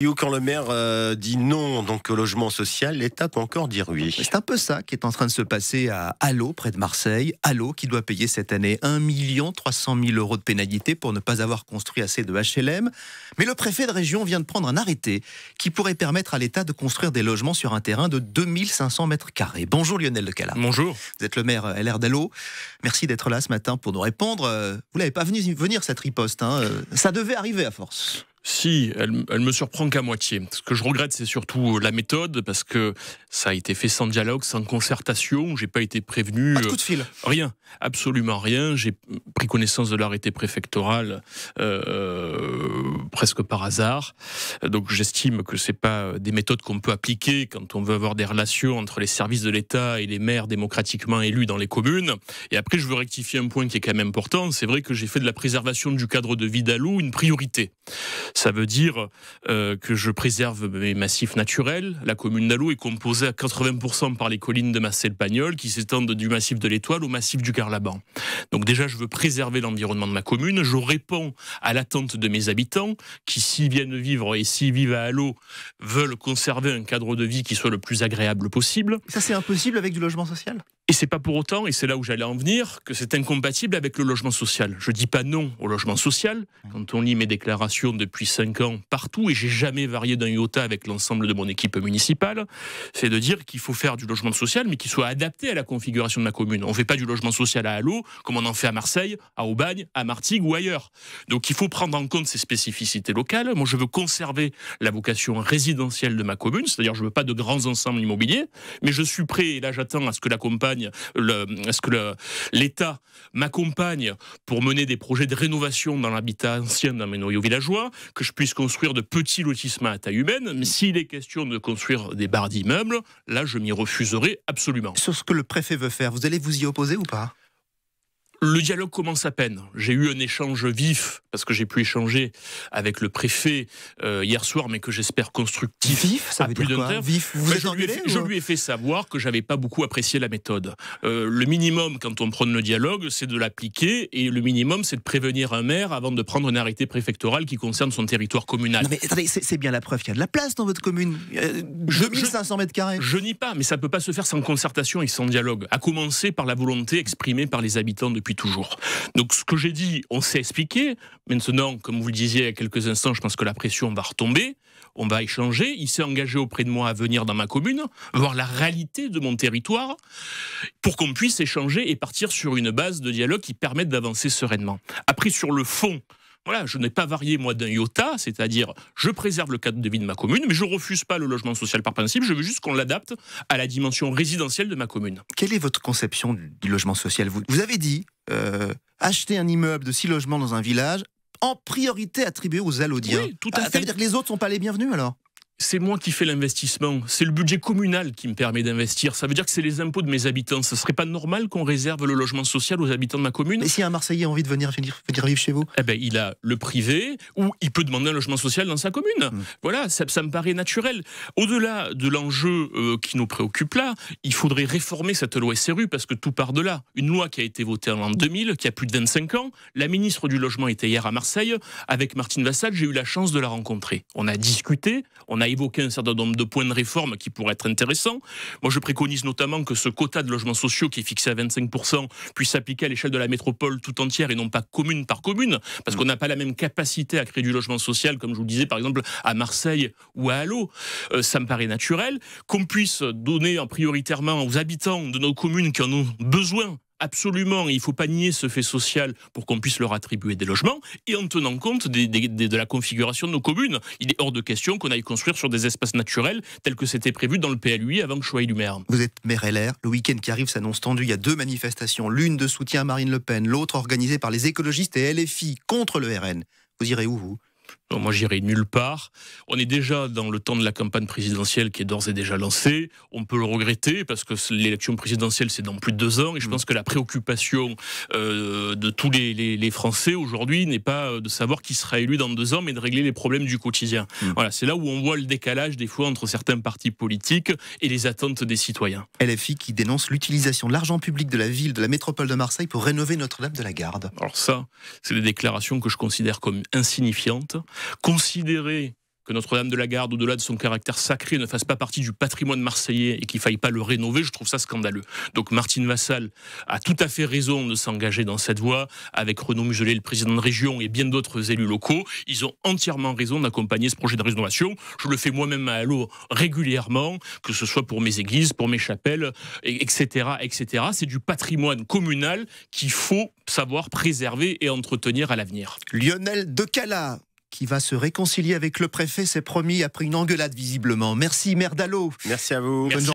Ou quand le maire dit non donc au logement social, l'État peut encore dire oui. C'est un peu ça qui est en train de se passer à Allot, près de Marseille. Allot qui doit payer cette année 1 300 000 € de pénalité pour ne pas avoir construit assez de HLM. Mais le préfet de région vient de prendre un arrêté qui pourrait permettre à l'État de construire des logements sur un terrain de 2500 mètres carrés. Bonjour Lionel Lecala. Bonjour. Vous êtes le maire LR d'Allot. Merci d'être là ce matin pour nous répondre. Vous l'avez pas vu venir cette riposte, hein. Ça devait arriver à force. Si, elle me surprend qu'à moitié. Ce que je regrette, c'est surtout la méthode, parce que ça a été fait sans dialogue, sans concertation. J'ai pas été prévenu. Pas de coup de fil. Rien, absolument rien. J'ai pris connaissance de l'arrêté préfectoral presque par hasard. Donc j'estime que c'est pas des méthodes qu'on peut appliquer quand on veut avoir des relations entre les services de l'État et les maires démocratiquement élus dans les communes. Et après, je veux rectifier un point qui est quand même important. C'est vrai que j'ai fait de la préservation du cadre de vie d'Allot une priorité. Ça veut dire que je préserve mes massifs naturels. La commune d'Allot est composée à 80% par les collines de Marcel-Pagnol qui s'étendent du massif de l'Étoile au massif du Carlaban. Donc déjà, je veux préserver l'environnement de ma commune. Je réponds à l'attente de mes habitants qui, s'ils viennent vivre et s'ils vivent à Allot, veulent conserver un cadre de vie qui soit le plus agréable possible. Ça, c'est impossible avec du logement social ? Et c'est pas pour autant, et c'est là où j'allais en venir, que c'est incompatible avec le logement social. Je dis pas non au logement social. Quand on lit mes déclarations depuis 5 ans partout, et j'ai jamais varié d'un iota avec l'ensemble de mon équipe municipale, c'est de dire qu'il faut faire du logement social, mais qui soit adapté à la configuration de ma commune. On fait pas du logement social à Allot, comme on en fait à Marseille, à Aubagne, à Martigues ou ailleurs. Donc il faut prendre en compte ces spécificités locales. Moi, je veux conserver la vocation résidentielle de ma commune, c'est-à-dire je veux pas de grands ensembles immobiliers, mais je suis prêt, et là j'attends à ce que l'État m'accompagne pour mener des projets de rénovation dans l'habitat ancien dans mes noyaux villageois, que je puisse construire de petits lotissements à taille humaine. Mais s'il est question de construire des barres d'immeubles, là je m'y refuserai absolument. Sur ce que le préfet veut faire, vous allez vous y opposer ou pas ? Le dialogue commence à peine. J'ai eu un échange vif, parce que j'ai pu échanger avec le préfet hier soir, mais que j'espère constructif. Vif, ça veut dire quoi ? Vif, vous êtes engueulé, je lui ai fait savoir que j'avais pas beaucoup apprécié la méthode. Le minimum, quand on prône le dialogue, c'est de l'appliquer, et le minimum, c'est de prévenir un maire avant de prendre un arrêté préfectoral qui concerne son territoire communal. Non mais attendez, c'est bien la preuve qu'il y a de la place dans votre commune. 2500 mètres carrés. Je nie pas, mais ça peut pas se faire sans concertation et sans dialogue. À commencer par la volonté exprimée par les habitants depuis toujours. Donc ce que j'ai dit, on s'est expliqué. Maintenant, comme vous le disiez il y a quelques instants, je pense que la pression va retomber. On va échanger. Il s'est engagé auprès de moi à venir dans ma commune, voir la réalité de mon territoire, pour qu'on puisse échanger et partir sur une base de dialogue qui permette d'avancer sereinement. Après, sur le fond, voilà, je n'ai pas varié, moi, d'un iota, c'est-à-dire je préserve le cadre de vie de ma commune, mais je ne refuse pas le logement social par principe, je veux juste qu'on l'adapte à la dimension résidentielle de ma commune. Quelle est votre conception du logement social ? Vous avez dit acheter un immeuble de 6 logements dans un village, en priorité attribué aux Allodiens. Oui, tout à fait. Ça veut dire que les autres ne sont pas les bienvenus alors ? C'est moi qui fais l'investissement. C'est le budget communal qui me permet d'investir. Ça veut dire que c'est les impôts de mes habitants. Ce ne serait pas normal qu'on réserve le logement social aux habitants de ma commune ? Mais si un Marseillais a envie de venir vivre chez vous ? Eh ben, il a le privé ou il peut demander un logement social dans sa commune. Voilà, ça me paraît naturel. Au-delà de l'enjeu qui nous préoccupe là, il faudrait réformer cette loi SRU parce que tout part de là. Une loi qui a été votée en l'an 2000, qui a plus de 25 ans. La ministre du Logement était hier à Marseille. Avec Martine Vassal, j'ai eu la chance de la rencontrer. On a discuté, on a évoqué un certain nombre de points de réforme qui pourraient être intéressants. Moi, je préconise notamment que ce quota de logements sociaux qui est fixé à 25% puisse s'appliquer à l'échelle de la métropole tout entière et non pas commune par commune, parce qu'on n'a pas la même capacité à créer du logement social, comme je vous le disais, par exemple, à Marseille ou à Allot. Ça me paraît naturel. Qu'on puisse donner prioritairement aux habitants de nos communes qui en ont besoin. Absolument, il ne faut pas nier ce fait social pour qu'on puisse leur attribuer des logements et en tenant compte de la configuration de nos communes. Il est hors de question qu'on aille construire sur des espaces naturels tels que c'était prévu dans le PLUI avant que je sois élu maire. Vous êtes maire LR, le week-end qui arrive s'annonce tendu, il y a 2 manifestations, l'une de soutien à Marine Le Pen, l'autre organisée par les écologistes et LFI contre le RN. Vous irez où, vous ? Non, moi, j'irai nulle part. On est déjà dans le temps de la campagne présidentielle qui est d'ores et déjà lancée. On peut le regretter parce que l'élection présidentielle, c'est dans plus de 2 ans. Et je pense que la préoccupation de tous les Français aujourd'hui n'est pas de savoir qui sera élu dans 2 ans, mais de régler les problèmes du quotidien. Voilà, c'est là où on voit le décalage des fois entre certains partis politiques et les attentes des citoyens. LFI qui dénonce l'utilisation de l'argent public de la ville, de la métropole de Marseille pour rénover Notre-Dame de la Garde. Alors ça, c'est des déclarations que je considère comme insignifiantes. Considérer que Notre-Dame de la Garde, au-delà de son caractère sacré, ne fasse pas partie du patrimoine marseillais et qu'il ne faille pas le rénover, je trouve ça scandaleux. Donc Martine Vassal a tout à fait raison de s'engager dans cette voie, avec Renaud Muselet, le président de région, et bien d'autres élus locaux. Ils ont entièrement raison d'accompagner ce projet de rénovation. Je le fais moi-même à Allot régulièrement, que ce soit pour mes églises, pour mes chapelles, etc., etc. C'est du patrimoine communal qu'il faut savoir préserver et entretenir à l'avenir. Lionel Decala, qui va se réconcilier avec le préfet, c'est promis, après une engueulade visiblement. Merci, maire d'Allot. Merci à vous. Merci.